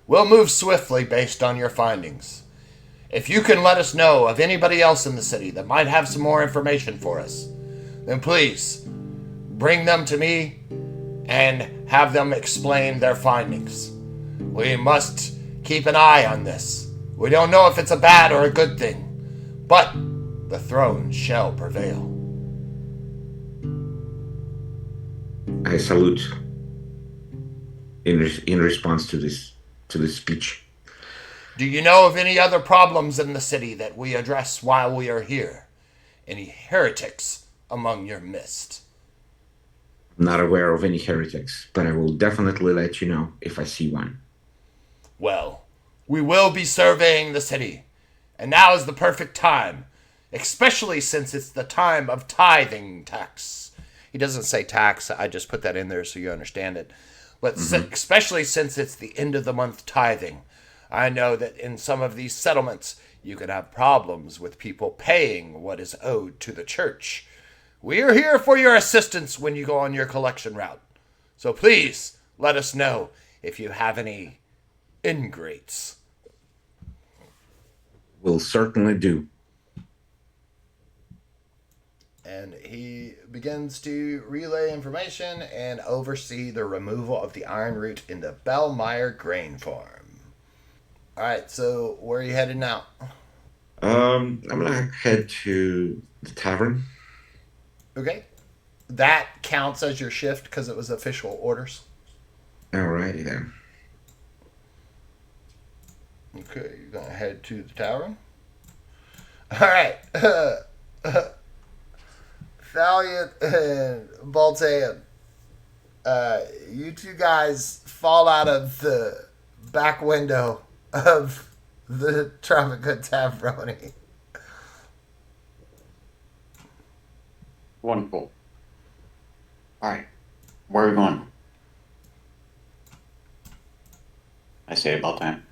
We'll move swiftly based on your findings. If you can let us know of anybody else in the city that might have some more information for us, then please bring them to me and have them explain their findings. We must keep an eye on this. We don't know if it's a bad or a good thing, but the throne shall prevail. I salute in response to this speech. Do you know of any other problems in the city that we address while we are here? Any heretics among your midst? I'm not aware of any heretics, but I will definitely let you know if I see one. Well, we will be surveying the city, and now is the perfect time, especially since it's the time of tithing tax. He doesn't say tax, I just put that in there so you understand it. But especially since it's the end of the month tithing. I know that in some of these settlements, you can have problems with people paying what is owed to the church. We are here for your assistance when you go on your collection route. So please let us know if you have any ingrates. Will certainly do. And he begins to relay information and oversee the removal of the iron root in the Bellmeyer grain farm. Alright, so where are you headed now? I'm gonna head to the tavern. Okay. That counts as your shift because it was official orders. Alrighty then. Okay, you're gonna head to the tavern. Alright. Thalion and Baltan. You two guys fall out of the back window of the Tropica Taveroni. Wonderful. All right, where are we going? I say about time.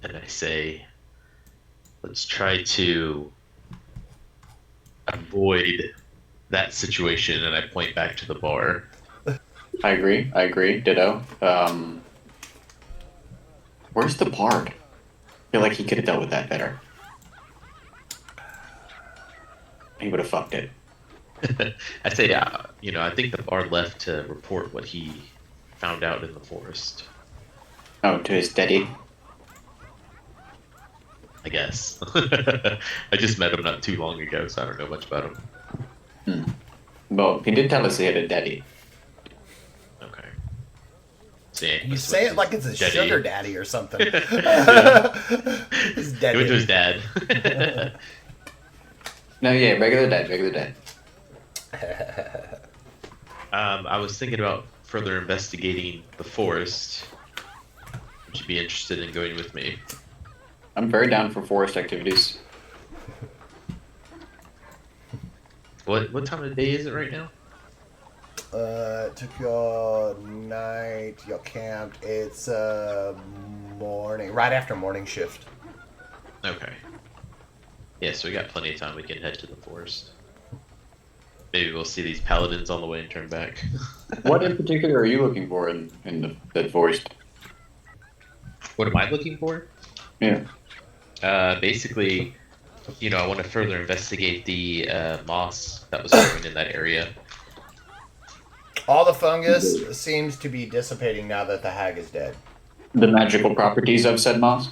And I say, let's try to avoid that situation, and I point back to the bar. I agree. Ditto. Where's the bard? I feel like he could have dealt with that better. He would have fucked it. I say, I think the bard left to report what he found out in the forest. Oh, to his daddy. I guess. I just met him not too long ago, so I don't know much about him. Well, he did tell us he had a daddy. Okay. So, yeah, You say it like it's a daddy. sugar daddy or something. His He went to his dad. No, yeah, regular dad. I was thinking about further investigating the forest. Would you be interested in going with me? I'm very down for forest activities. What time of day is it right now? It took your night, you camped. It's morning, right after morning shift. Okay. Yeah, so we got plenty of time. We can head to the forest. Maybe we'll see these paladins on the way and turn back. What in particular are you looking for in the forest? What am I looking for? Yeah. Basically, I want to further investigate the moss that was growing in that area. All the fungus seems to be dissipating now that the hag is dead. The magical properties of said moss?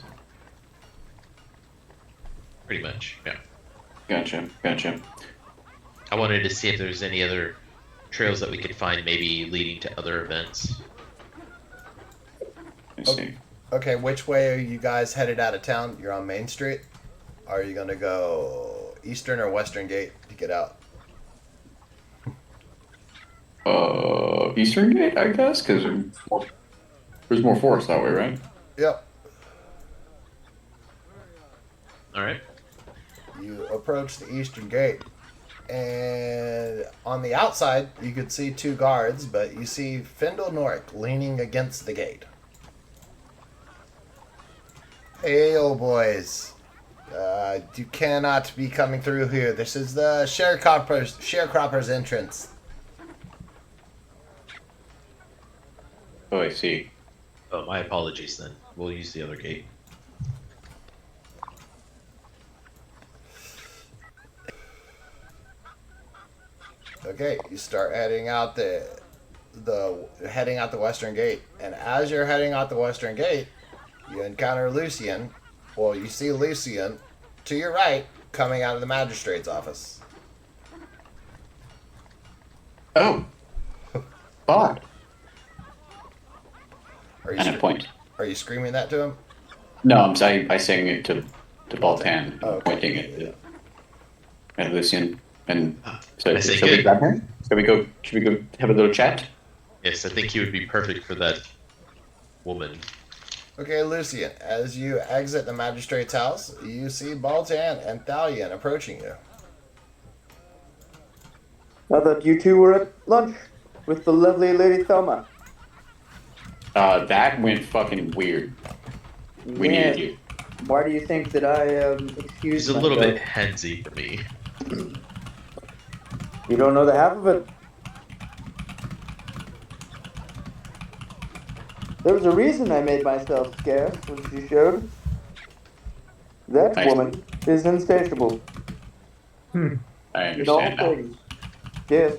Pretty much, yeah. Gotcha. I wanted to see if there's any other trails that we could find, maybe leading to other events. I see. Okay, which way are you guys headed out of town? You're on Main Street? Are you going to go eastern or western gate to get out? Eastern Gate, I guess, because there's more forest that way, right? Yep. Alright. You approach the eastern gate, and on the outside, you could see two guards, but you see Findle Norick leaning against the gate. Hey, old boys. You cannot be coming through here. This is the sharecropper's entrance. Oh, I see. Oh, my apologies then. We'll use the other gate. Okay, you start heading out the western gate, and as you're heading out the western gate, you encounter Lucian. Well, you see Lucian to your right coming out of the magistrate's office. Oh, God. Are you And a point. Are you screaming that to him? No, I'm saying I saying it to Baltan, Oh, okay. pointing at Lucian. And so, I say shall we good. grab him? Should we go have a little chat? Yes, I think he would be perfect for that woman. Okay, Lucian, as you exit the magistrate's house, you see Baltan and Thalion approaching you. I thought you two were at lunch with the lovely Lady Thelma. That went fucking weird. We needed you. Why do you think that I excused He's a little myself? bit hensy for me. You don't know the half of it. There was a reason I made myself scarce, which you showed. That Nice. woman is insatiable. I In all understand now. things. Yes.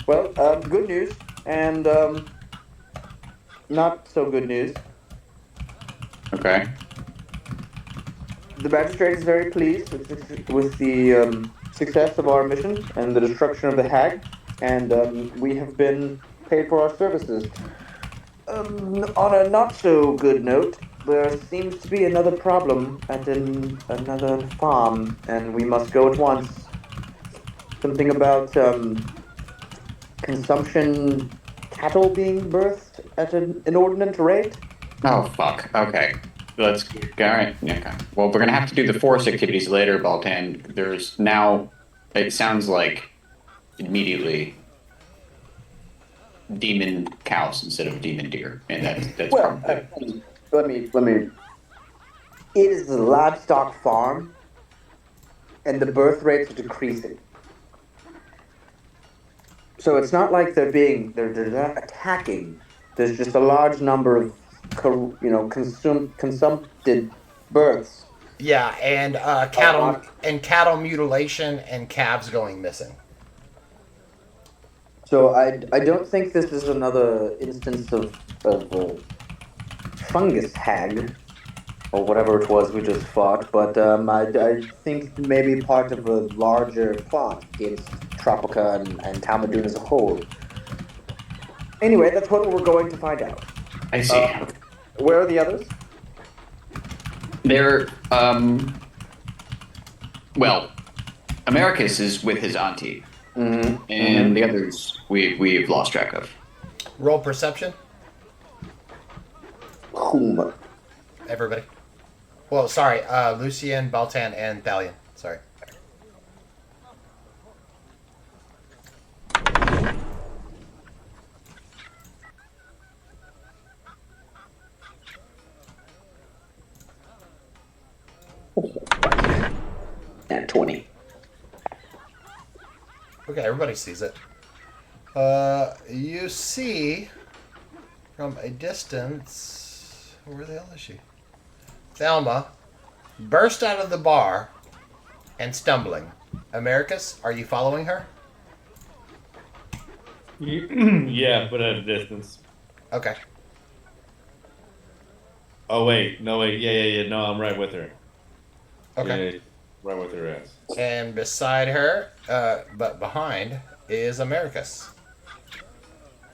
Well, good news, and not so good news. Okay. The magistrate is very pleased with the success of our mission and the destruction of the hag, and we have been paid for our services. On a not so good note, there seems to be another problem at another farm, and we must go at once. Something about consumption cattle being birthed at an inordinate rate. Oh, fuck. Okay. Let's. Alright. Yeah, okay. Well, we're gonna have to do the forest activities later, Baltan. There's now. It sounds like immediately demon cows instead of demon deer, and that's Well, probably. let me. It is a livestock farm, and the birth rates are decreasing. So it's not like they're not attacking. There's just a large number of consumpted births. Yeah, and cattle mutilation and calves going missing. So I don't think this is another instance of fungus hag or whatever it was we just fought, but I think maybe part of a larger plot against Tropica and Talmadune as a whole. Anyway, that's what we're going to find out. I see. Where are the others? They're well, Americus is with his auntie, and the others we've lost track of. Roll perception, Whom? everybody. Well, sorry, Lucian, Baltan, and Thalion. Sorry. At 20. Okay, everybody sees it. You see from a distance. Where the hell is she? Thelma burst out of the bar and stumbling. Americus, are you following her? Yeah, but at a distance. Okay. Oh wait, no wait, yeah. No, I'm right with her. Okay. Yeah, right with her ass. And beside her, but behind, is Americus.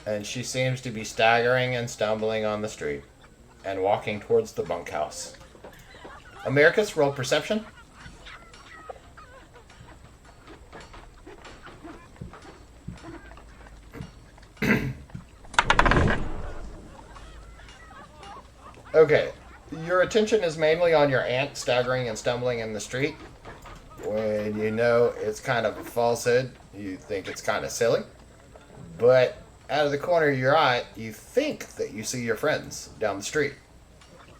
And she seems to be staggering and stumbling on the street and walking towards the bunkhouse. Americus, roll perception. Okay, your attention is mainly on your aunt staggering and stumbling in the street. When you know it's kind of a falsehood, you think it's kind of silly. But out of the corner of your eye, you think that you see your friends down the street.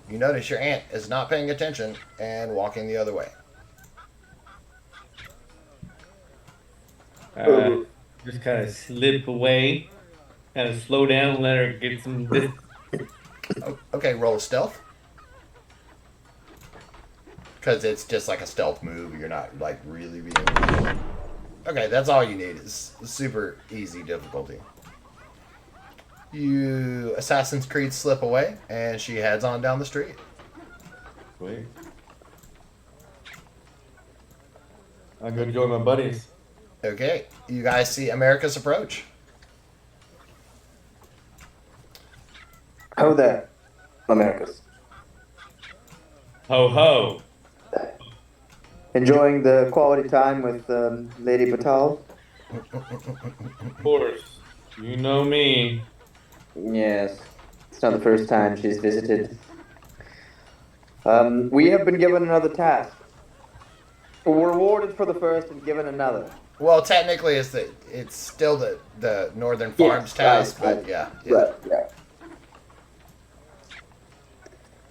You notice your aunt is not paying attention and walking the other way. Just kind of slip away, kind of slow down, let her get some Okay, roll a stealth. Because it's just like a stealth move. You're not like really being. Okay, that's all you need. It's super easy difficulty. You Assassin's Creed slip away, and she heads on down the street. Wait. I'm gonna join my buddies. Okay, you guys see Americus approach. Ho there, Americus. Ho ho. Enjoying the quality time with Lady Batal? Of course. You know me. Yes. It's not the first time she's visited. We have been given another task. We're rewarded for the first and given another. Well, technically, it's still the Northern Farms task, but yeah. Right, yeah.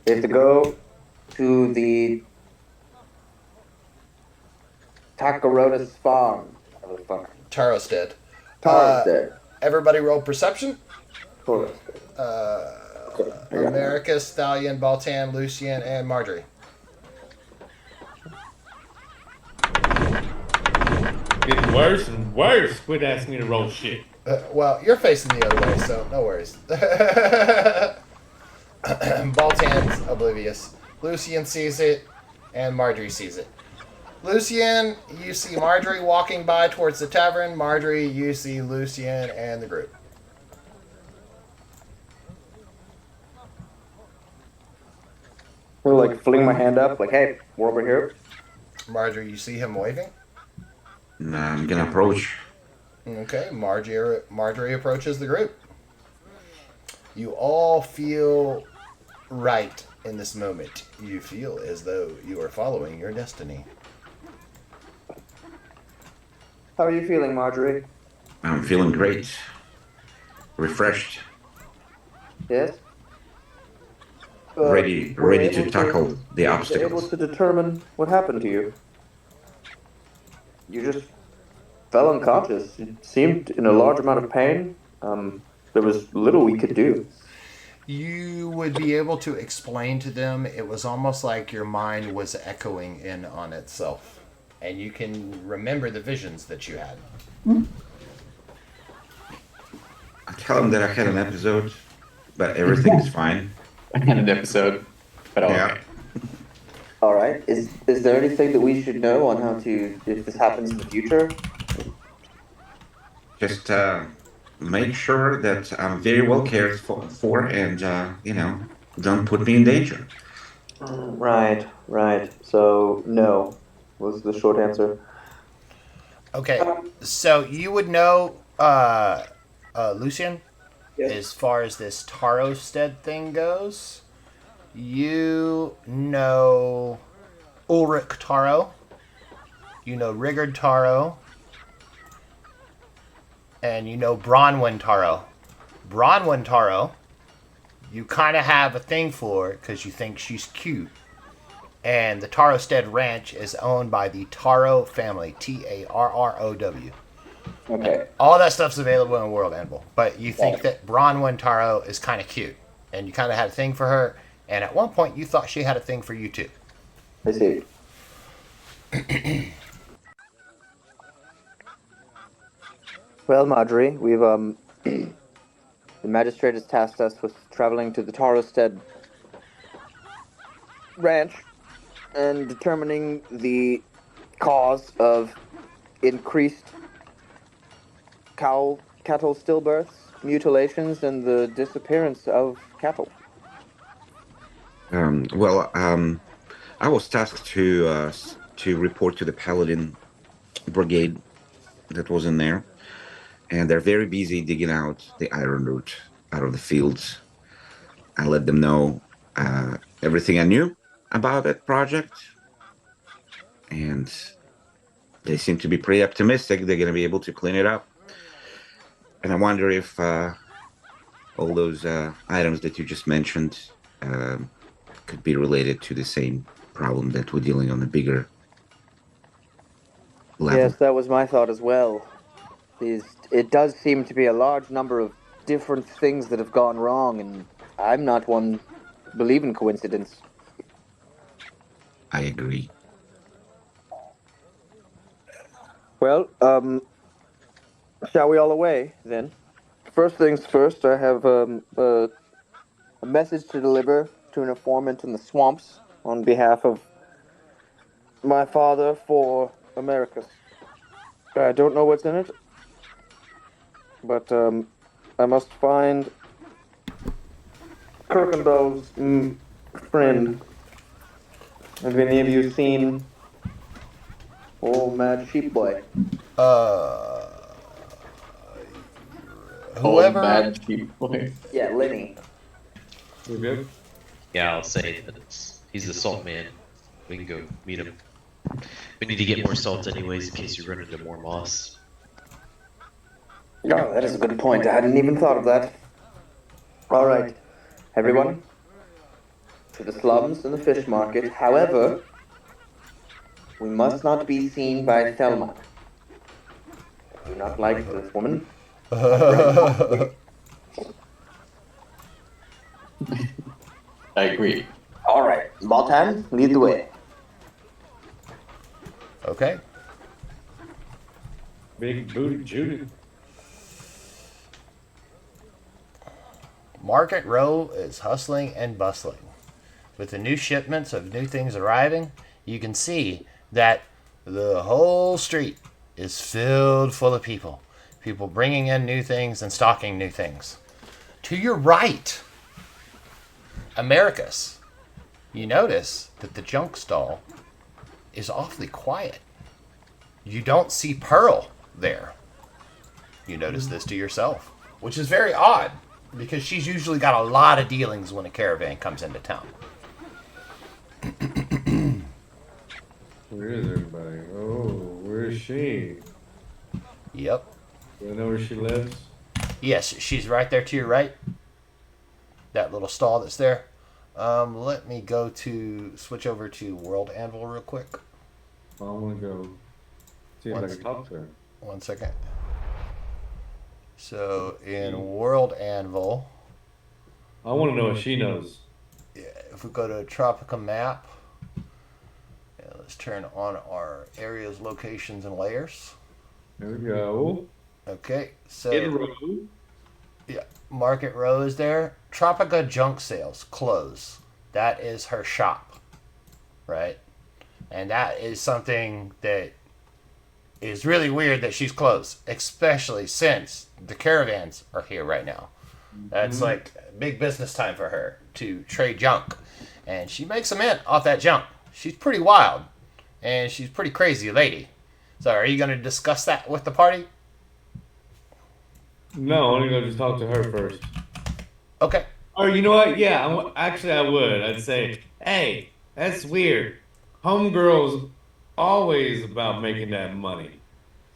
We have to go to the Takaronis farm. Whatever the fuck. Tarosted. Tarosted. Everybody roll perception. Tarosted. Americus, Thalion, Baltan, Lucian, and Marjorie. Getting worse and worse. Quit asking me to roll shit. Well, you're facing the other way, so no worries. Baltan's oblivious. Lucian sees it, and Marjorie sees it. Lucian, you see Marjorie walking by towards the tavern. Marjorie, you see Lucian and the group. So, like, fling my hand up, like, hey, we're over here. Marjorie, you see him waving. I'm gonna approach. Okay, Marjorie approaches the group. You all feel right in this moment. You feel as though you are following your destiny. How are you feeling, Marjorie? I'm feeling great. Refreshed. Yes? Ready to tackle the able obstacles. to determine what happened to you. You just fell unconscious. You seemed in a large amount of pain. There was little we could do. You would be able to explain to them. It was almost like your mind was echoing in on itself. And you can remember the visions that you had. I tell them that I had an episode, but everything is fine. I had an episode, but okay. Yeah. All right. Is there anything that we should know on how to, if this happens in the future? Just make sure that I'm very well cared for and, don't put me in danger. Right. So, no, was the short answer. Okay, so you would know, Lucian, Yes. as far as this Tarosted thing goes, you know Ulrich Taro, you know Rigard Taro, and you know Bronwyn Taro. Bronwyn Taro, you kind of have a thing for because you think she's cute. And the Tarosted Ranch is owned by the Taro family, Tarrow. Okay. All that stuff's available in World Anvil. But you think that Bronwyn Taro is kind of cute. And you kind of had a thing for her. And at one point, you thought she had a thing for you, too. I see. Well, Marjorie, we've, the magistrate has tasked us with traveling to the Tarosted Ranch and determining the cause of increased cattle stillbirths, mutilations, and the disappearance of cattle. I was tasked to report to the Paladin Brigade that was in there, and they're very busy digging out the iron root out of the fields. I let them know everything I knew about that project, and they seem to be pretty optimistic they're going to be able to clean it up. And I wonder if all those items that you just mentioned could be related to the same problem that we're dealing on a bigger level. Yes, that was my thought as well. It does seem to be a large number of different things that have gone wrong, and I'm not one believe in coincidence. I agree. Well, shall we all away then? First things first, I have a message to deliver to an informant in the swamps on behalf of my father for Americus. I don't know what's in it, but I must find Kirkendall's friend. Have any of you seen old Mad Sheep Boy? Old Whoever. bad sheep boy. Yeah, Lenny. We're good. Yeah, I'll say that he's the salt man. We can go meet him. We need to get more salt anyways in case you run into more moss. Oh, that is a good point. I hadn't even thought of that. All right, everyone, to the slums and the fish market. However, we must not be seen by Thelma. I do not like this woman. I agree. All right, Baltan, lead the way. Okay. Big booty Judy. Market Row is hustling and bustling. With the new shipments of new things arriving, you can see that the whole street is filled full of people. People bringing in new things and stocking new things. To your right, Americus, you notice that the junk stall is awfully quiet. You don't see Pearl there. You notice this to yourself, which is very odd because she's usually got a lot of dealings when a caravan comes into town. Where is everybody? Oh, where is she? Yep. Do I know where she lives? Yes, she's right there to your right. That little stall that's there. Let me switch over to World Anvil real quick. I want to go see if I can talk to her. 1 second. So in World Anvil, I want to know what she knows. if we go to Tropica map, let's turn on our areas, locations, and layers. There we go. Okay, so In a row. yeah, Market Row is there. Tropica junk sales close. That is her shop, right? And that is something that is really weird that she's closed, especially since the caravans are here right now. That's like big business time for her to trade junk. And she makes a mint off that junk. She's pretty wild. And she's a pretty crazy lady. So are you going to discuss that with the party? No, I'm gonna go just talk to her first. Okay. Or you know what? Yeah, actually I would. I'd say, hey, that's weird. Homegirl's always about making that money.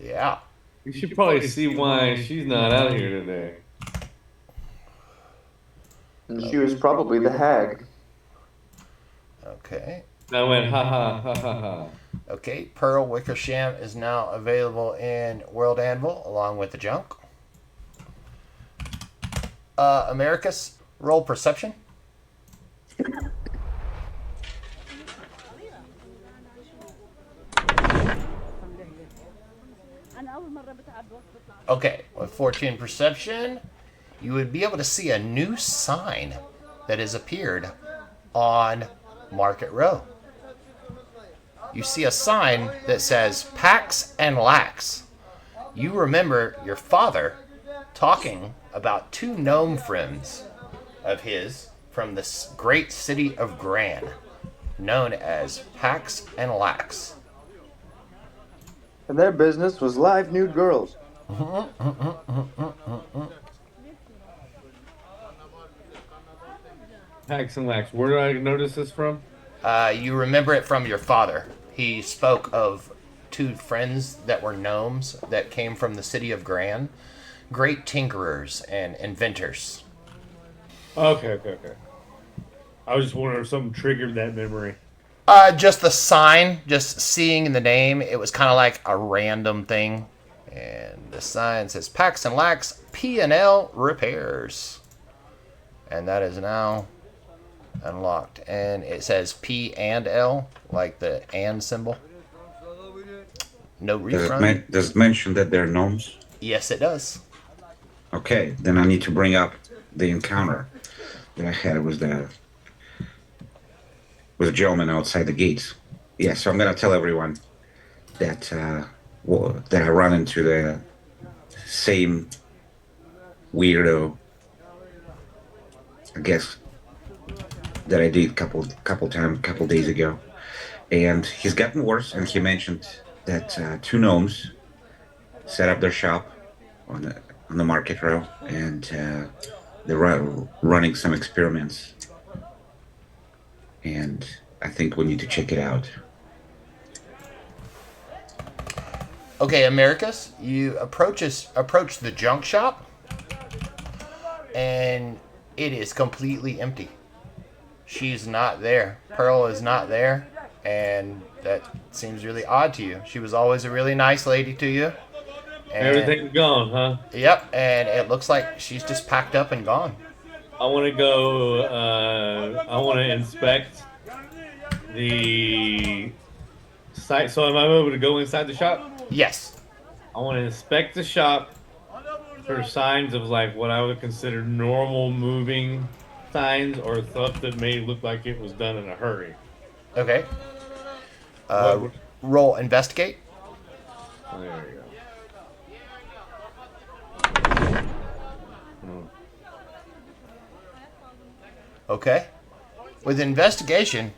Yeah. You should probably see why she's not out here today. And she was probably the hag. Okay. I went, ha ha ha ha ha. Okay. Pearl Whikersham is now available in World Anvil along with the junk. Americus, roll perception. Okay, with 14 perception, you would be able to see a new sign that has appeared on Market Row. You see a sign that says Pax and Lax. You remember your father talking about two gnome friends of his from the great city of Gran, known as Pax and Lax. And their business was live nude girls. Pax and Lax. Where did I notice this from? You remember it from your father. He spoke of two friends that were gnomes that came from the city of Gran. Great tinkerers and inventors. Okay. I was just wondering if something triggered that memory. Just the sign, just seeing the name, it was kind of like a random thing. And the sign says Pax and Lax P&L Repairs. And that is now unlocked. And it says P and L, like the and symbol. No refund. Does it mention that they're gnomes? Yes, it does. Okay, then I need to bring up the encounter that I had with the gentleman outside the gates. Yeah, so I'm gonna tell everyone that that I run into the same weirdo, I guess, that I did couple days ago, and he's gotten worse. And he mentioned that two gnomes set up their shop on the market row, and they're running some experiments. And I think we need to check it out. Okay, Americus, you approach the junk shop, and it is completely empty. She's not there. Pearl is not there, and that seems really odd to you. She was always a really nice lady to you. And, Everything's gone, huh? Yep, and it looks like she's just packed up and gone. I want to go. I want to inspect the site. So am I able to go inside the shop? Yes. I want to inspect the shop for signs of like what I would consider normal moving signs or stuff that may look like it was done in a hurry. Okay. Roll investigate. Oh, there you go. Okay. With investigation,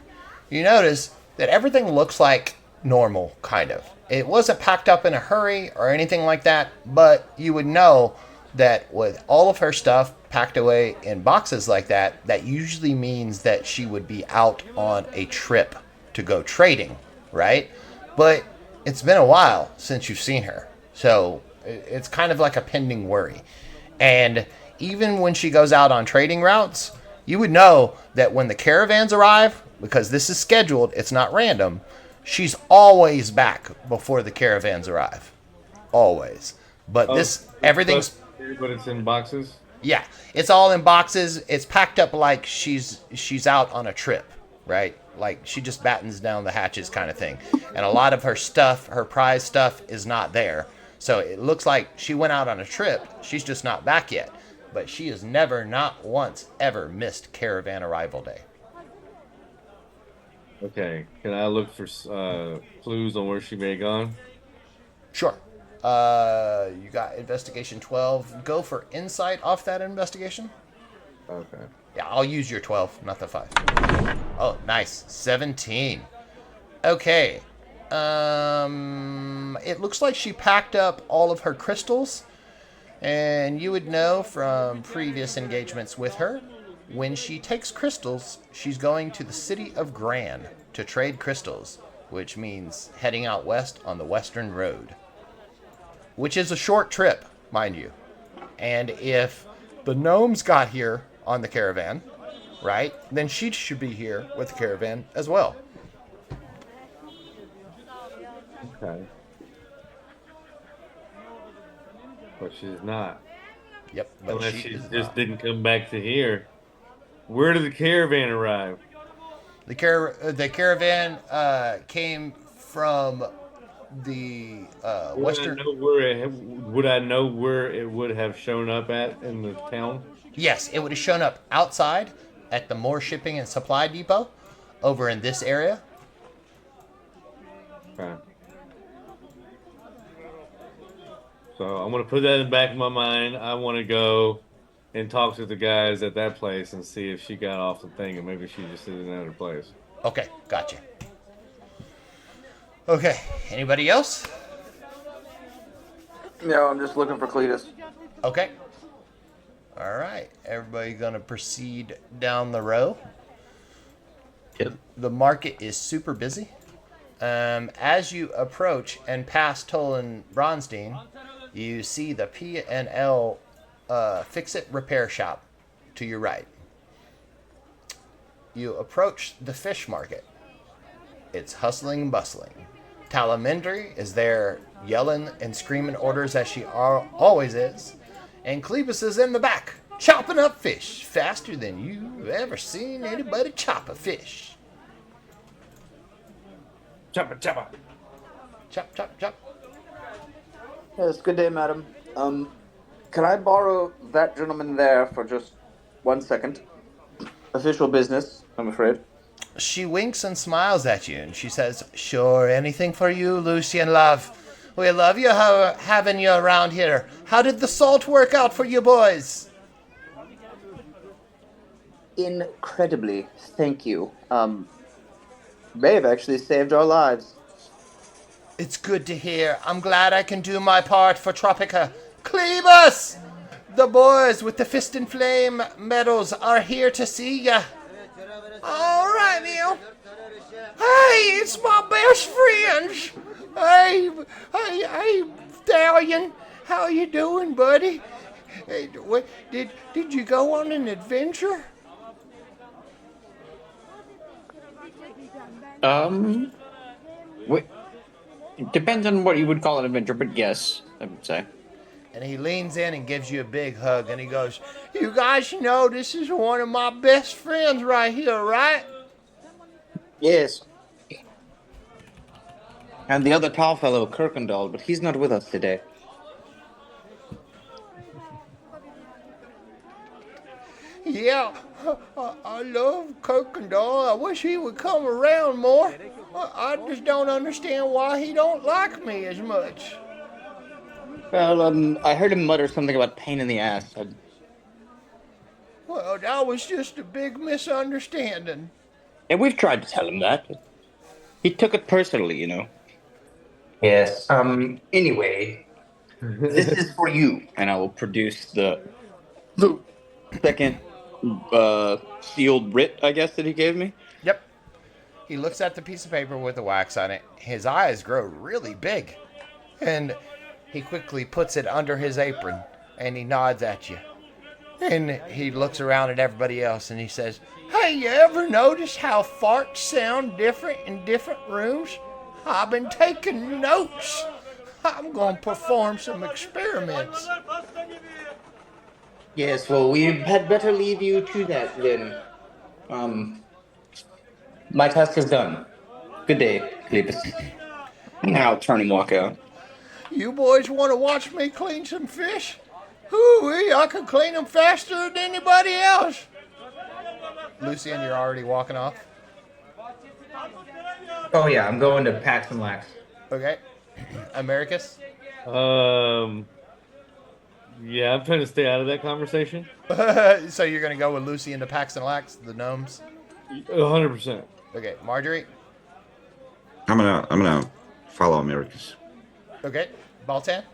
you notice that everything looks like normal, kind of. It wasn't packed up in a hurry or anything like that, but you would know that with all of her stuff packed away in boxes like that, that usually means that she would be out on a trip to go trading, right? But it's been a while since you've seen her, so it's kind of like a pending worry. And even when she goes out on trading routes, you would know that when the caravans arrive, because this is scheduled, it's not random, she's always back before the caravans arrive. Always. But everything's... But it's in boxes? Yeah, it's all in boxes. It's packed up like she's out on a trip, right? Like she just battens down the hatches kind of thing. And a lot of her stuff, her prize stuff, is not there. So it looks like she went out on a trip. She's just not back yet. But she has never, not once, ever missed caravan arrival day. Okay. Can I look for clues on where she may have gone? Sure. You got investigation 12. Go for insight off that investigation. Okay. Yeah, I'll use your 12, not the 5. Oh, nice. 17. Okay. It looks like she packed up all of her crystals. And you would know from previous engagements with her, when she takes crystals, she's going to the city of Gran to trade crystals, which means heading out west on the Western Road. Which is a short trip, mind you. And if the gnomes got here on the caravan, right, then she should be here with the caravan as well. Okay. But she's not. Yep. But Unless she she is just not. didn't come back to here. Where did the caravan arrive? The caravan came from the western. Would I know where it would have shown up at in the town? Yes, it would have shown up outside at the Moore Shipping and Supply Depot over in this area. Okay. So I'm going to put that in the back of my mind. I want to go and talk to the guys at that place and see if she got off the thing and maybe she just is in another place. Okay, gotcha. Okay, anybody else? No, I'm just looking for Cletus. Okay. All right, everybody gonna proceed down the row. Yep. The market is super busy. As you approach and pass Toll and Bronstein, you see the P&L Fix-It Repair Shop to your right. You approach the fish market. It's hustling and bustling. Talamendry is there yelling and screaming orders as she always is. And Cletus is in the back, chopping up fish faster than you've ever seen anybody chop a fish. Choppa, choppa. Chop, chop, chop. Yes, good day, madam. Can I borrow that gentleman there for just 1 second? Official business, I'm afraid. She winks and smiles at you, and she says, "Sure, anything for you, Lucian, love. We love you having you around here. How did the salt work out for you boys?" Incredibly, thank you. May have actually saved our lives. It's good to hear. I'm glad I can do my part for Tropica. Cleave us! The boys with the fist and flame medals are here to see ya. All right, Neil. Hey, it's my best friends. Hey, Thalion. How you doing, buddy? Hey, did you go on an adventure? Wait, it depends on what you would call an adventure, but yes, I would say. And he leans in and gives you a big hug, and he goes, "You guys know this is one of my best friends right here, right?" Yes. And the other tall fellow, Kirkendall, but he's not with us today. Yeah, I love Kirkendall. I wish he would come around more. I just don't understand why he don't like me as much. Well, I heard him mutter something about pain in the ass. Well, that was just a big misunderstanding. And we've tried to tell him that. He took it personally, you know. Yes. Anyway, this is for you, and I will produce the second sealed writ, I guess, that he gave me. Yep. He looks at the piece of paper with the wax on it. His eyes grow really big. And he quickly puts it under his apron, and he nods at you. And he looks around at everybody else, and he says, "Hey, you ever notice how farts sound different in different rooms? I've been taking notes. I'm going to perform some experiments." Yes, well, we had better leave you to that then. My task is done. Good day, Cletus. And I'll turn and walk out. You boys want to watch me clean some fish? Hoo-wee, I can clean them faster than anybody else. Lucian, you're already walking off. Oh yeah, I'm going to Pax and Lax. Okay. Americus? Yeah, I'm trying to stay out of that conversation. So you're going to go with Lucian to Pax and Lax, the gnomes? 100%. Okay. Marjorie? I'm gonna follow Americus. Okay. Baltan?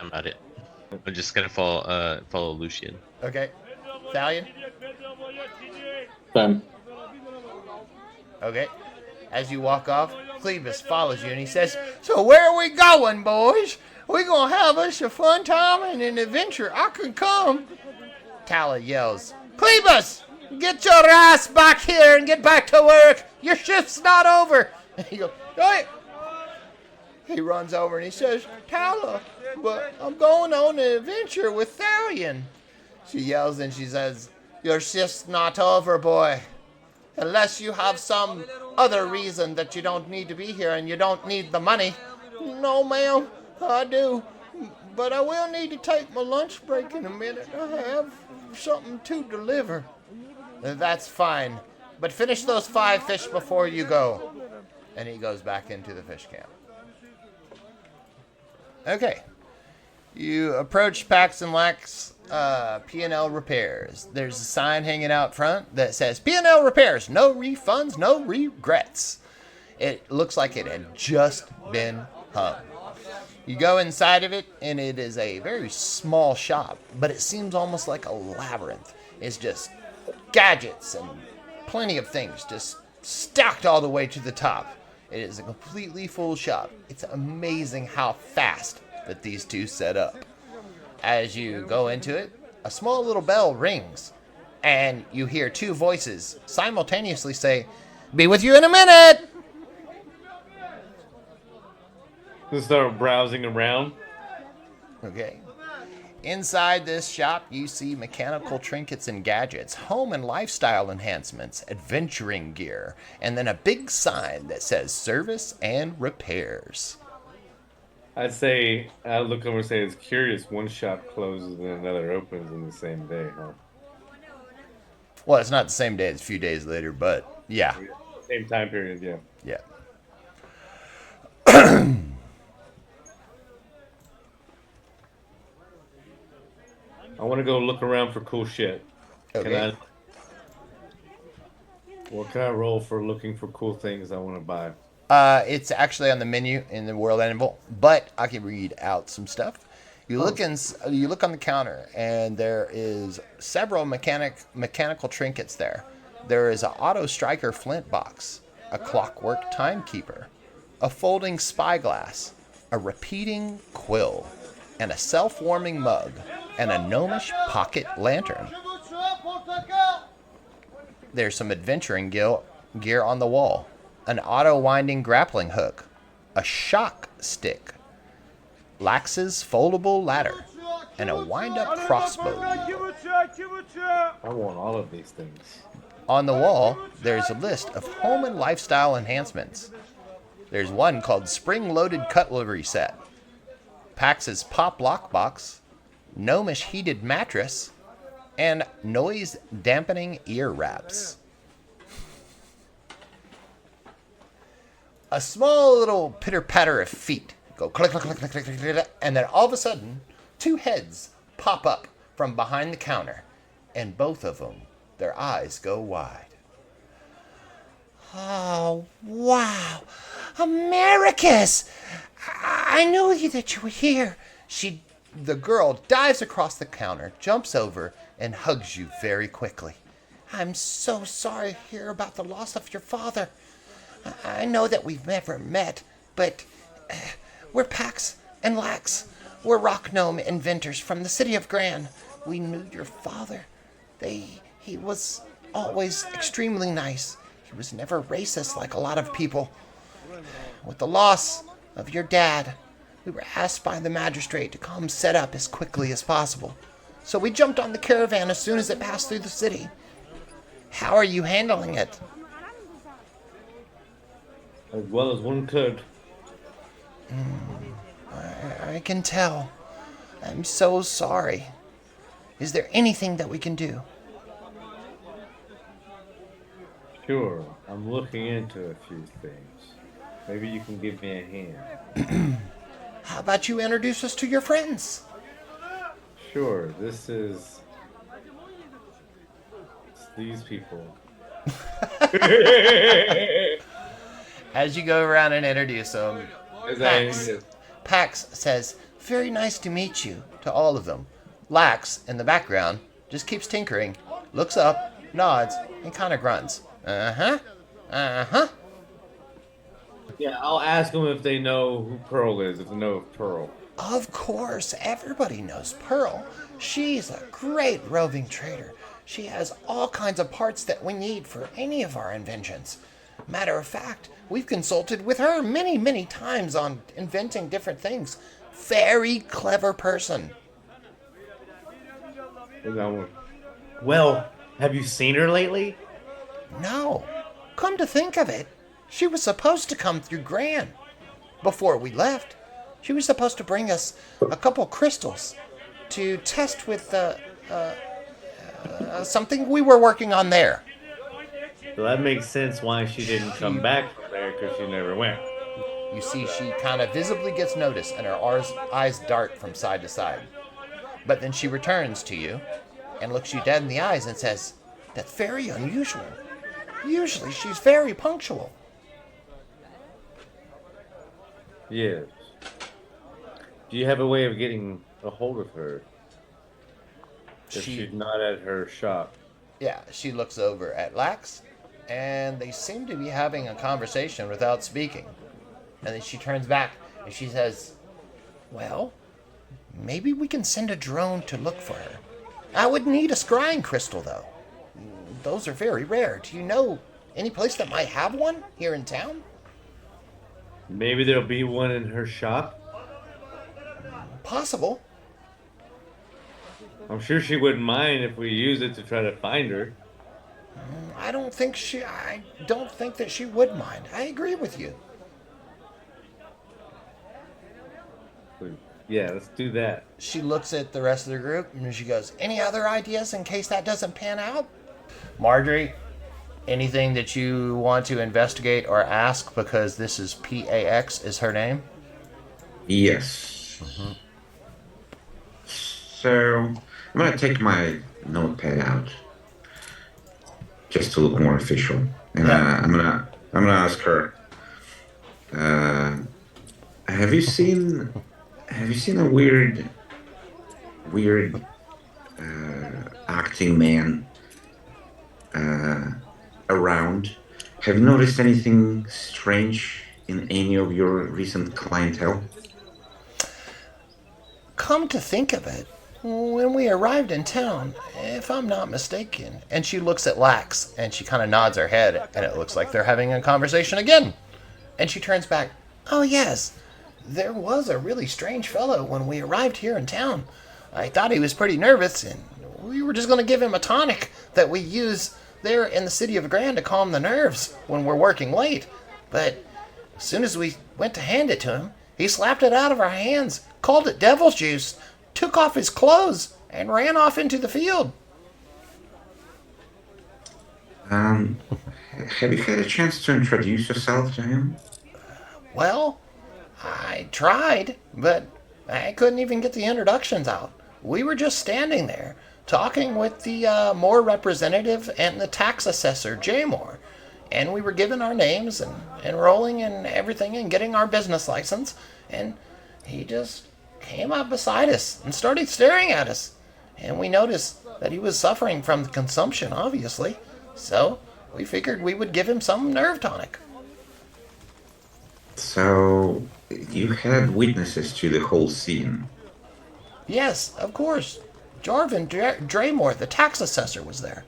I'm at it. I'm just gonna follow Lucian. Okay. Thalion? Same. Okay. As you walk off, Clevis follows you and he says, "So where are we going, boys? We're going to have us a fun time and an adventure. I can come." Tala yells, "Clevis, get your ass back here and get back to work. Your shift's not over." And he goes, "Hey." He runs over and he says, "Tala, but I'm going on an adventure with Thalion." She yells and she says, "Your shift's not over, boy. Unless you have some other reason that you don't need to be here and you don't need the money." "No, ma'am, I do. But I will need to take my lunch break in a minute. I have something to deliver." "That's fine. But finish those 5 fish before you go." And he goes back into the fish camp. Okay. You approach Pax and Lax P&L Repairs. There's a sign hanging out front that says, "P&L Repairs, no refunds, no regrets." It looks like it had just been hung. You go inside of it, and it is a very small shop, but it seems almost like a labyrinth. It's just gadgets and plenty of things just stacked all the way to the top. It is a completely full shop. It's amazing how fast that these two set up. As you go into it, a small little bell rings, and you hear 2 voices simultaneously say, "Be with you in a minute!" Let's start browsing around. Okay. Inside this shop, you see mechanical trinkets and gadgets, home and lifestyle enhancements, adventuring gear, and then a big sign that says service and repairs. I'd say, I'd look over and say, it's curious. One shop closes and another opens in the same day, huh? Well, it's not the same day, it's a few days later, but yeah. Same time period, yeah. Yeah. I want to go look around for cool shit. Okay. What can I roll for looking for cool things I want to buy? It's actually on the menu in the World Anvil, but I can read out some stuff. You look on the counter, and there is several mechanical trinkets there. There is an auto striker flint box, a clockwork timekeeper, a folding spyglass, a repeating quill, and a self-warming mug, and a gnomish pocket lantern. There's some adventuring gear on the wall, an auto-winding grappling hook, a shock stick, Lax's foldable ladder, and a wind-up crossbow. I want all of these things. On the wall, there's a list of home and lifestyle enhancements. There's one called Spring-Loaded Cutlery Set, Pax's Pop Lockbox, Gnomish Heated Mattress, and Noise Dampening Ear Wraps. A small little pitter-patter of feet go click, click, click, click, click, click, click, and then all of a sudden, two heads pop up from behind the counter, and both of them, their eyes go wide. Oh, wow. Americus! I knew that you were here. The girl dives across the counter, jumps over, and hugs you very quickly. I'm so sorry to hear about the loss of your father. I know that we've never met, but we're Pax and Lax. We're rock gnome inventors from the city of Gran. We knew your father. He was always extremely nice. He was never racist like a lot of people. With the loss of your dad, we were asked by the magistrate to come set up as quickly as possible. So we jumped on the caravan as soon as it passed through the city. How are you handling it? As well as one could. I can tell. I'm so sorry. Is there anything that we can do? Sure, I'm looking into a few things. Maybe you can give me a hand. How about you introduce us to your friends? Sure, it's these people. As you go around and introduce them, Pax says, "Very nice to meet you," to all of them. Lax, in the background, just keeps tinkering, looks up, nods, and kind of grunts. Uh-huh. Uh-huh. Yeah, I'll ask them if they know who Pearl is, if they know of Pearl. Of course, everybody knows Pearl. She's a great roving trader. She has all kinds of parts that we need for any of our inventions. Matter of fact, we've consulted with her many, many times on inventing different things. Very clever person. Well, have you seen her lately? No. Come to think of it, she was supposed to come through Gran. Before we left, she was supposed to bring us a couple crystals to test with something we were working on there. So that makes sense why she didn't come back from there, because she never went. You see, she kind of visibly gets noticed, and her eyes dart from side to side. But then she returns to you and looks you dead in the eyes and says, "That's very unusual. Usually she's very punctual." Yes. Do you have a way of getting a hold of her? If she's not at her shop. Yeah, she looks over at Lax, and they seem to be having a conversation without speaking. And then she turns back, and she says, "Well, maybe we can send a drone to look for her. I would need a scrying crystal, though. Those are very rare. Do you know any place that might have one here in town?" Maybe there'll be one in her shop? Possible. I'm sure she wouldn't mind if we use it to try to find her. I don't think that she would mind. I agree with you. Yeah, let's do that. She looks at the rest of the group and she goes, any other ideas in case that doesn't pan out? Marjorie, anything that you want to investigate or ask, because this is PAX is her name? Yes. So I'm gonna take my notepad out just to look more official, and I'm gonna ask her. Have you seen a weird acting man around? Have you noticed anything strange in any of your recent clientele? Come to think of it, when we arrived in town, if I'm not mistaken, and she looks at Lax and she kind of nods her head, and it looks like they're having a conversation again. And she turns back, oh yes, there was a really strange fellow when we arrived here in town. I thought he was pretty nervous, and we were just going to give him a tonic that we use there in the city of Grand to calm the nerves when we're working late. But as soon as we went to hand it to him, he slapped it out of our hands, called it devil's juice, took off his clothes, and ran off into the field. Have you had a chance to introduce yourself to him? Well, I tried, but I couldn't even get the introductions out. We were just standing there, talking with the Moore representative and the tax assessor, J. Moore. And we were giving our names and enrolling and everything and getting our business license. And he just came up beside us and started staring at us. And we noticed that he was suffering from the consumption, obviously. So we figured we would give him some nerve tonic. So you had witnesses to the whole scene? Yes, of course. Jarvan Draymore, the tax assessor, was there.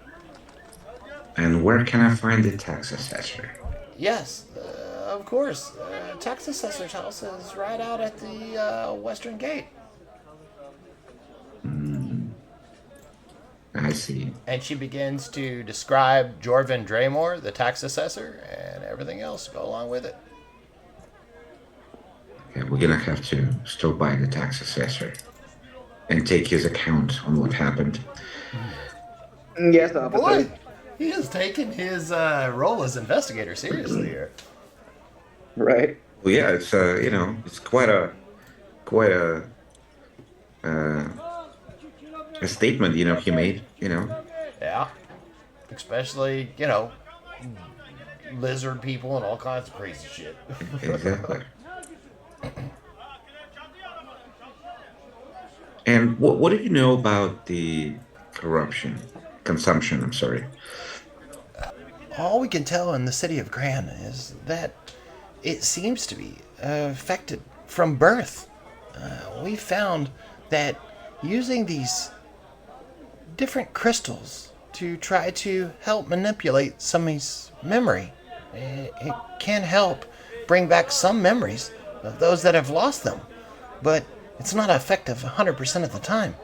And where can I find the tax assessor? Yes, of course. Tax assessor's house is right out at the western gate. I see. And she begins to describe Jorvan Draymore, the tax assessor, and everything else to go along with it. Okay, we're gonna have to stop by the tax assessor and take his account on what happened. Yes, officer. Boy, he has taken his role as investigator seriously here. Right. Well, yeah, it's it's quite a statement, he made, Yeah. Especially, lizard people and all kinds of crazy shit. Exactly. And what do you know about the consumption, I'm sorry? All we can tell in the city of Gran is that it seems to be affected from birth. We found that using these different crystals to try to help manipulate somebody's memory, it can help bring back some memories of those that have lost them, but it's not effective 100% of the time.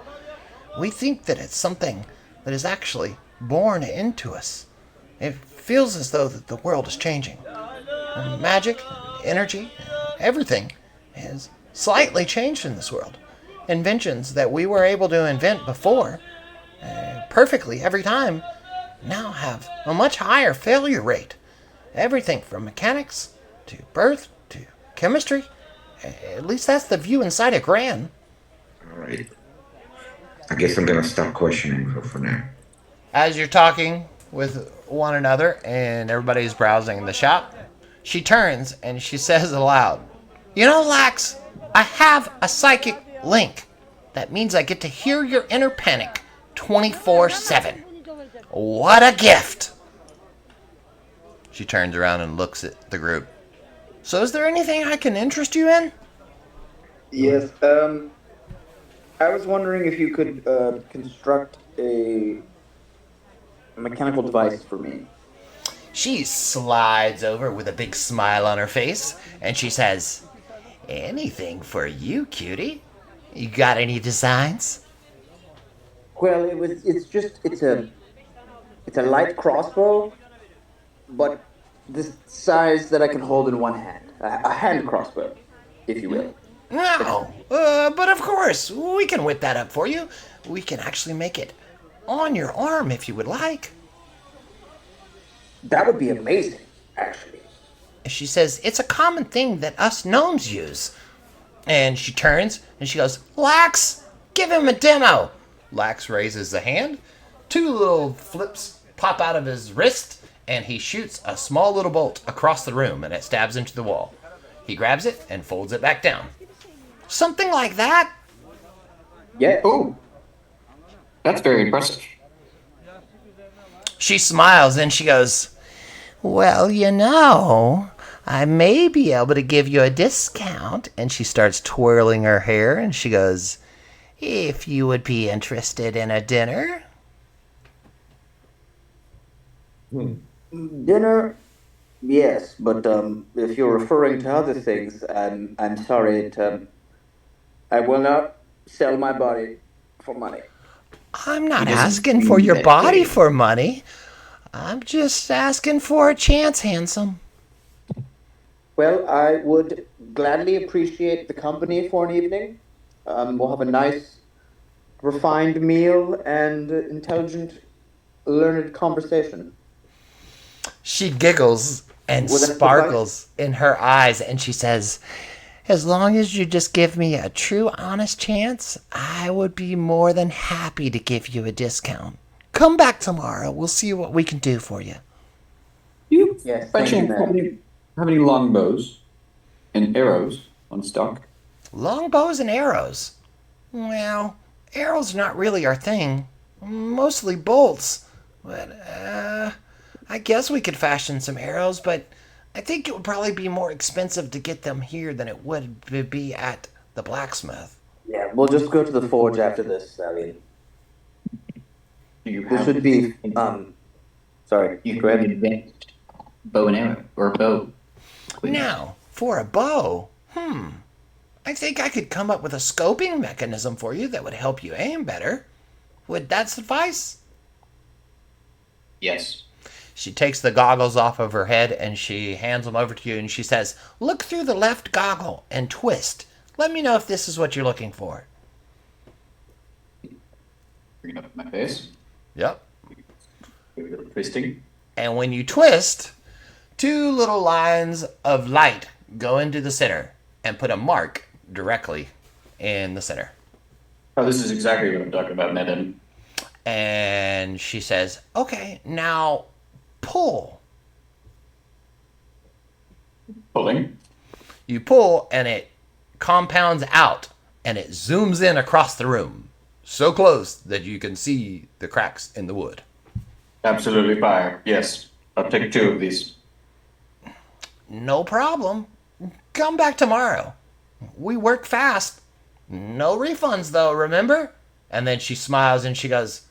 We think that it's something that is actually born into us. It feels as though that the world is changing. And magic, energy, everything has slightly changed in this world. Inventions that we were able to invent before, perfectly every time, now have a much higher failure rate. Everything from mechanics to birth to chemistry. At least that's the view inside of Gran. All right. I guess I'm gonna stop questioning her for now. As you're talking with one another and everybody's browsing the shop, she turns and she says aloud, "You know, Lax, I have a psychic link. That means I get to hear your inner panic 24/7. What a gift!" She turns around and looks at the group. "So is there anything I can interest you in?" Yes. I was wondering if you could construct a mechanical device for me. She slides over with a big smile on her face, and she says, "Anything for you, cutie. You got any designs?" Well, it's a light crossbow, but the size that I can hold in one hand, a hand crossbow, if you will. No, but of course, we can whip that up for you. We can actually make it on your arm if you would like. That would be amazing, actually. She says, it's a common thing that us gnomes use. And she turns and she goes, Lax, give him a demo. Lax raises a hand. 2 little flips pop out of his wrist, and he shoots a small little bolt across the room, and it stabs into the wall. He grabs it and folds it back down. Something like that? Yeah. Oh, that's very impressive. She smiles and she goes, well, you know, I may be able to give you a discount. And she starts twirling her hair and she goes, if you would be interested in a dinner. Dinner, yes, but if you're referring to other things, I'm sorry. I will not sell my body for money. I'm not He doesn't asking for mean your that body way. for money. I'm just asking for a chance, handsome. Well, I would gladly appreciate the company for an evening. We'll have a nice, refined meal and intelligent, learned conversation. She giggles and Will that suffice? sparkles in her eyes, and she says, as long as you just give me a true, honest chance, I would be more than happy to give you a discount. Come back tomorrow. We'll see what we can do for you. You Yes, by thank you, chance ma'am. have any longbows and arrows on stock? Longbows and arrows. Well, arrows are not really our thing. Mostly bolts. But, I guess we could fashion some arrows, but I think it would probably be more expensive to get them here than it would be at the blacksmith. Yeah, we'll just go to the forge after this, Thalion. Do you This have should be, sorry, you go ahead. an advanced bow and arrow or bow? Now, for a bow, I think I could come up with a scoping mechanism for you that would help you aim better. Would that suffice? Yes. She takes the goggles off of her head and she hands them over to you and she says, look through the left goggle and twist. Let me know if this is what you're looking for. Bring it up my face. Yep. Here we go. Twisting. And when you twist, 2 little lines of light go into the center and put a mark directly in the center. Oh, this is exactly what I'm talking about, Ned. And she says, okay, now pull. Pulling. You pull and it compounds out and it zooms in across the room. So close that you can see the cracks in the wood. Absolutely fire. Yes. I'll take 2 of these. No problem. Come back tomorrow. We work fast. No refunds though, remember? And then she smiles and she goes,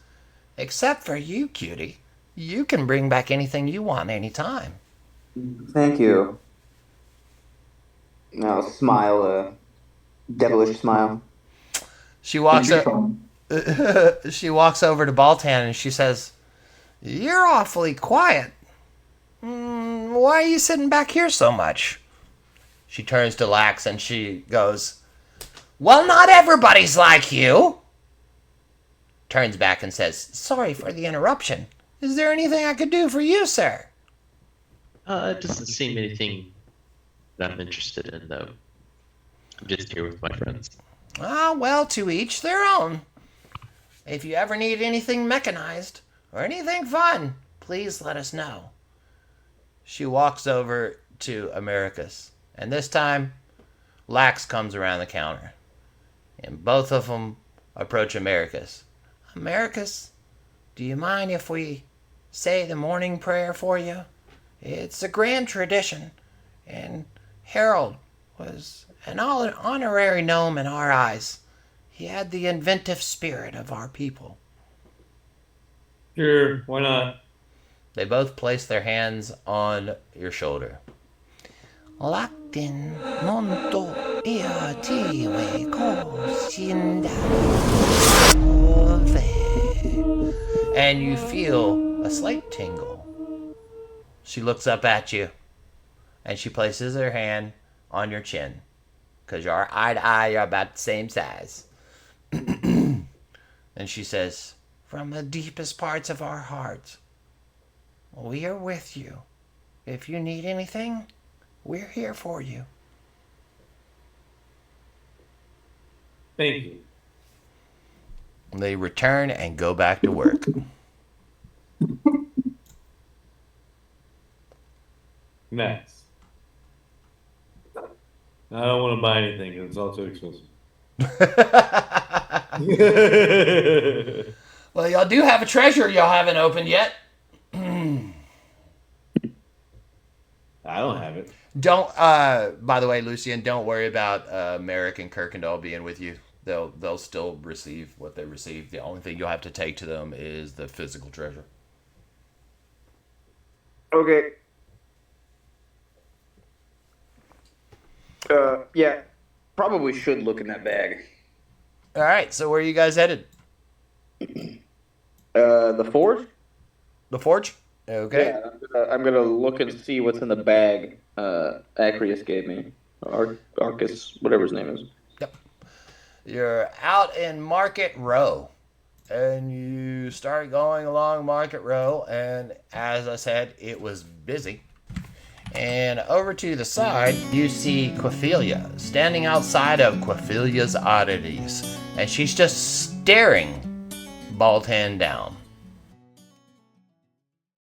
except for you, cutie. You can bring back anything you want anytime. Thank you. I'll smile, a devilish smile. She walks It'd be up. fun. She walks over to Baltan and she says, you're awfully quiet. Why are you sitting back here so much? She turns to Lax and she goes, well, not everybody's like you. Turns back and says, sorry for the interruption. Is there anything I could do for you, sir? It doesn't seem anything that I'm interested in, though. I'm just here with my friends. Ah, well, to each their own. If you ever need anything mechanized or anything fun, please let us know. She walks over to Americus, and this time, Lax comes around the counter, and both of them approach Americus. Americus, do you mind if we say the morning prayer for you? It's a grand tradition, and Harold was an honorary gnome in our eyes. He had the inventive spirit of our people. Sure, why not? They both place their hands on your shoulder. Lactin monto ia tiwe kosinda ove. and you feel a slight tingle. She looks up at you, and she places her hand on your chin, because you're eye to eye, you're about the same size. And she says, from the deepest parts of our hearts, we are with you. If you need anything, we're here for you. Thank you. They return and go back to work. Nice. I don't want to buy anything because it's all too expensive. Well, y'all do have a treasure y'all haven't opened yet. I don't have it. Don't. By the way, Lucian, don't worry about Merrick and Kirkendall being with you. They'll still receive what they receive. The only thing you'll have to take to them is the physical treasure. Okay. Yeah. Probably should look in that bag. All right. So where are you guys headed? The forge? The forge. Okay. Yeah, I'm gonna look and see what's in the bag Acrius gave me. Arcus, whatever his name is. Yep. You're out in Market Row, and you start going along Market Row, and as I said, it was busy. And over to the side, you see Quophelia standing outside of Quophelia's Oddities, and she's just staring Baltan down.